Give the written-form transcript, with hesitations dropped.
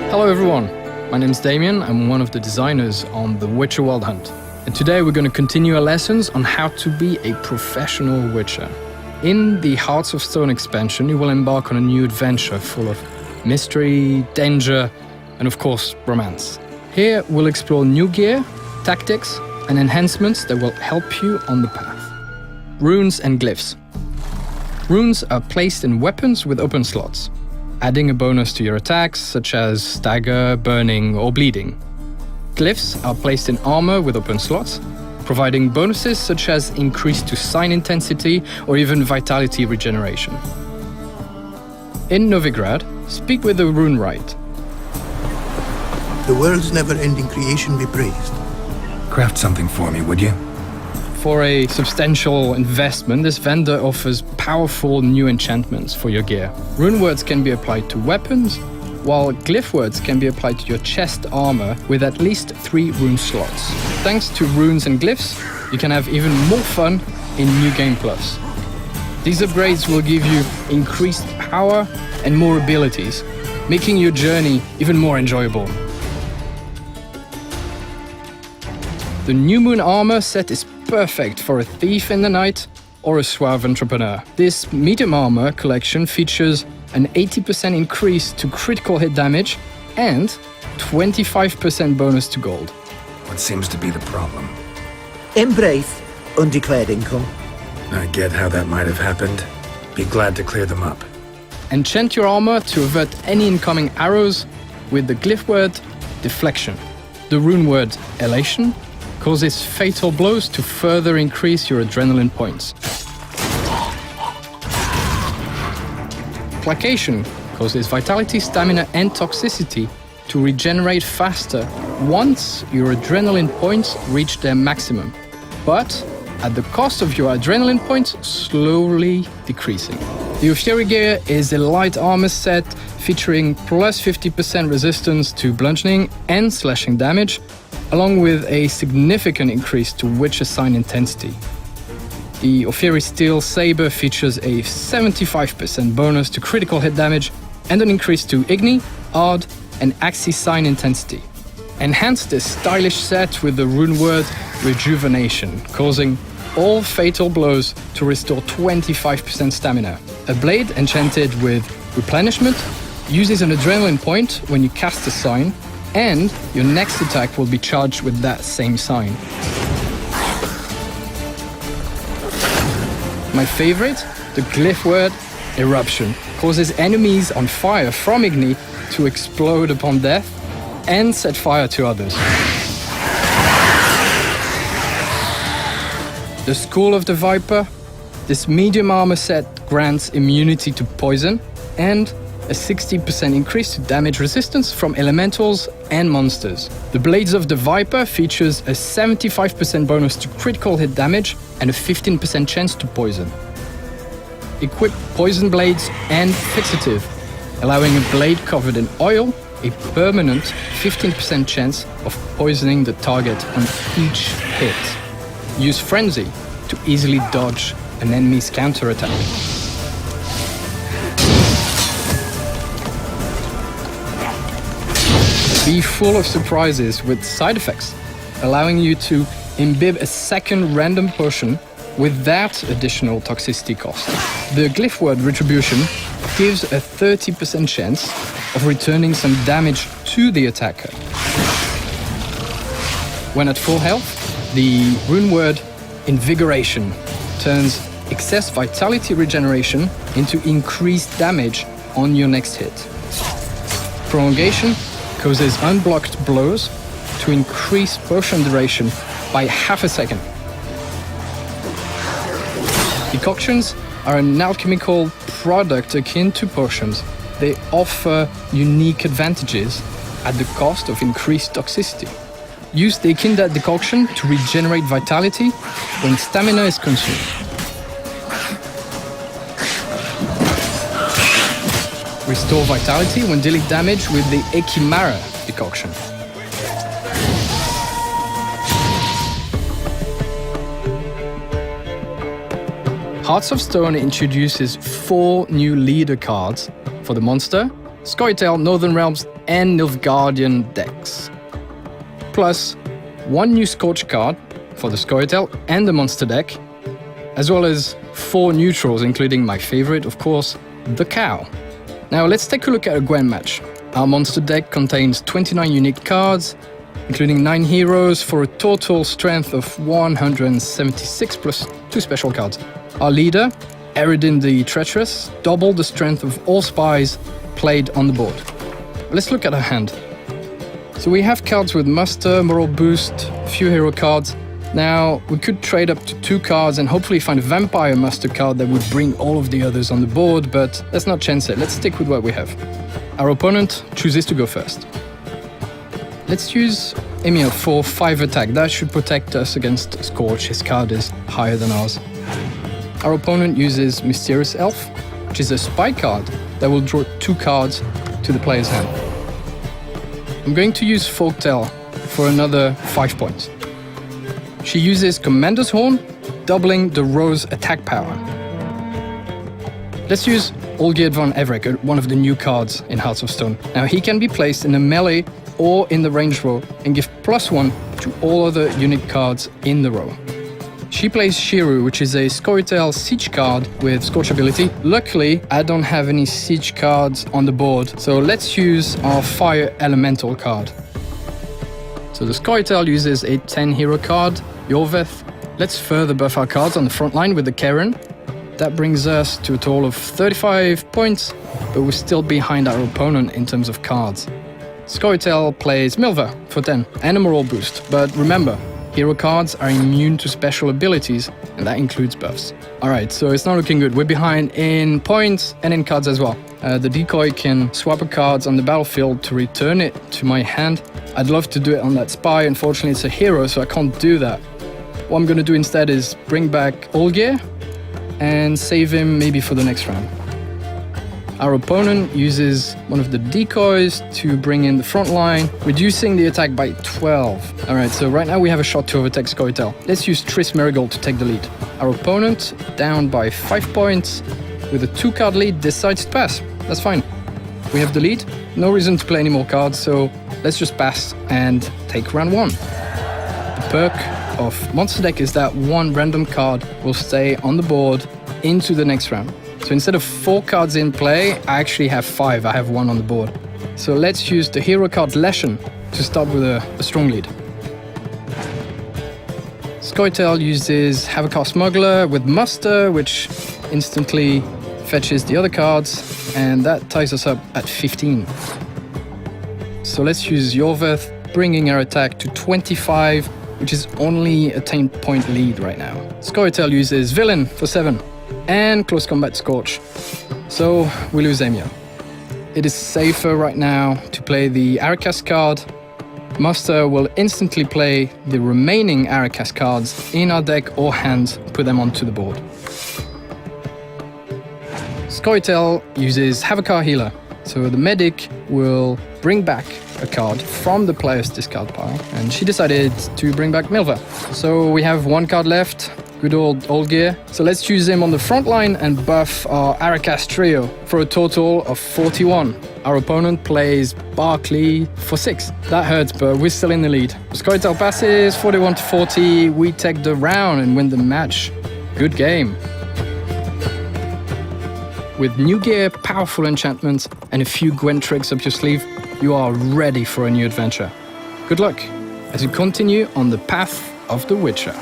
Hello everyone, my name is Damien, I'm one of the designers on the Witcher Wild Hunt. And today we're going to continue our lessons on how to be a professional Witcher. In the Hearts of Stone expansion, you will embark on a new adventure full of mystery, danger, and of course, romance. Here we'll explore new gear, tactics, and enhancements that will help you on the path. Runes and glyphs. Runes are placed in weapons with open slots, adding a bonus to your attacks, such as stagger, burning, or bleeding. Glyphs are placed in armor with open slots, providing bonuses such as increase to sign intensity or even vitality regeneration. In Novigrad, speak with the rune rite. The world's never-ending creation be praised. Craft something for me, would you? For a substantial investment, this vendor offers powerful new enchantments for your gear. Rune words can be applied to weapons, while glyph words can be applied to your chest armor with at least 3 rune slots. Thanks to runes and glyphs, you can have even more fun in New Game Plus. These upgrades will give you increased power and more abilities, making your journey even more enjoyable. The New Moon armor set is perfect for a thief in the night or a suave entrepreneur. This medium armor collection features an 80% increase to critical hit damage and 25% bonus to gold. What seems to be the problem? Embrace undeclared income. I get how that might have happened. Be glad to clear them up. Enchant your armor to avert any incoming arrows with the glyph word Deflection. The rune word Elation causes fatal blows to further increase your adrenaline points. Placation causes vitality, stamina, and toxicity to regenerate faster once your adrenaline points reach their maximum, but at the cost of your adrenaline points slowly decreasing. The Ophiri gear is a light armor set featuring plus 50% resistance to bludgeoning and slashing damage, along with a significant increase to Witcher sign intensity. The Ophiri Steel Saber features a 75% bonus to critical hit damage and an increase to Igni, Ard, and Axis sign intensity. Enhance this stylish set with the rune word Rejuvenation, causing all fatal blows to restore 25% stamina. A blade enchanted with Replenishment uses an adrenaline point when you cast a sign, and your next attack will be charged with that same sign. My favorite, the glyph word Eruption, causes enemies on fire from Igni to explode upon death and set fire to others. The School of the Viper. This medium armor set grants immunity to poison and a 60% increase to damage resistance from elementals and monsters. The Blades of the Viper features a 75% bonus to critical hit damage and a 15% chance to poison. Equip Poison Blades and Fixative, allowing a blade covered in oil a permanent 15% chance of poisoning the target on each hit. Use Frenzy to easily dodge an enemy's counterattack. Be full of surprises with side effects, allowing you to imbibe a second random potion without additional toxicity cost. The glyph word Retribution gives a 30% chance of returning some damage to the attacker. When at full health, the rune word Invigoration turns excess vitality regeneration into increased damage on your next hit. Prolongation causes unblocked blows to increase potion duration by half a second. Decoctions are an alchemical product akin to potions. They offer unique advantages at the cost of increased toxicity. Use the Kinda decoction to regenerate vitality when stamina is consumed. Restore vitality when dealing damage with the Ekimara decoction. Hearts of Stone introduces 4 new leader cards for the monster, Scoia'tael, Northern Realms, and Nilfgaardian decks. Plus, 1 new Scorch card for the Scoia'tael and the monster deck, as well as 4 neutrals, including my favorite, of course, the Cow. Now let's take a look at a Gwent match. Our monster deck contains 29 unique cards, including 9 heroes for a total strength of 176 plus 2 special cards. Our leader, Eridin the Treacherous, doubled the strength of all spies played on the board. Let's look at our hand. So we have cards with muster, moral boost, few hero cards. Now, we could trade up to 2 cards and hopefully find a vampire muster card that would bring all of the others on the board, but let's not chance it. Let's stick with what we have. Our opponent chooses to go first. Let's use Emil for 5 attack. That should protect us against Scorch. His card is higher than ours. Our opponent uses Mysterious Elf, which is a spy card that will draw 2 cards to the player's hand. I'm going to use Folktale for another 5 points. She uses Commander's Horn, doubling the Rose attack power. Let's use Olgierd van Everek, one of the new cards in Hearts of Stone. Now he can be placed in the melee or in the range row and give +1 to all other unique cards in the row. She plays Shiru, which is a Scoia'tael siege card with Scorch ability. Luckily, I don't have any siege cards on the board, so let's use our Fire Elemental card. So the Scoia'tael uses a 10 hero card, Yorveth. Let's further buff our cards on the front line with the Karen. That brings us to a total of 35 points, but we're still behind our opponent in terms of cards. Scoia'tael plays Milva for 10 and a moral boost, but remember, hero cards are immune to special abilities, and that includes buffs. Alright, so it's not looking good. We're behind in points and in cards as well. The decoy can swap a card on the battlefield to return it to my hand. I'd love to do it on that spy. Unfortunately, it's a hero, so I can't do that. What I'm going to do instead is bring back Olgierd and save him maybe for the next round. Our opponent uses one of the decoys to bring in the front line, reducing the attack by 12. Alright, so right now we have a shot to overtake Scoia'tael. Let's use Triss Merigold to take the lead. Our opponent, down by 5 points, with a 2-card lead, decides to pass. That's fine. We have the lead, no reason to play any more cards, so let's just pass and take round 1. The perk of Monster Deck is that 1 random card will stay on the board into the next round. So instead of 4 cards in play, I actually have 5. I have 1 on the board. So let's use the hero card Leshen to start with a strong lead. Scoia'tael uses Havakar Smuggler with Muster, which instantly fetches the other cards, and that ties us up at 15. So let's use Yorveth, bringing our attack to 25, which is only a 10-point lead right now. Scoia'tael uses Villain for 7. And Close Combat Scorch. So we lose Emil. It is safer right now to play the Arakas card. Muster will instantly play the remaining Arakas cards in our deck or hand, put them onto the board. Scoia'tael uses Havakar Healer. So the medic will bring back a card from the player's discard pile, and she decided to bring back Milva. So we have 1 card left. Good old Olgierd. So let's use him on the front line and buff our Arakas trio for a total of 41. Our opponent plays Barclay for 6. That hurts, but we're still in the lead. Scoia'tael passes 41-40. We take the round and win the match. Good game. With new gear, powerful enchantments, and a few Gwent tricks up your sleeve, you are ready for a new adventure. Good luck as you continue on the path of the Witcher.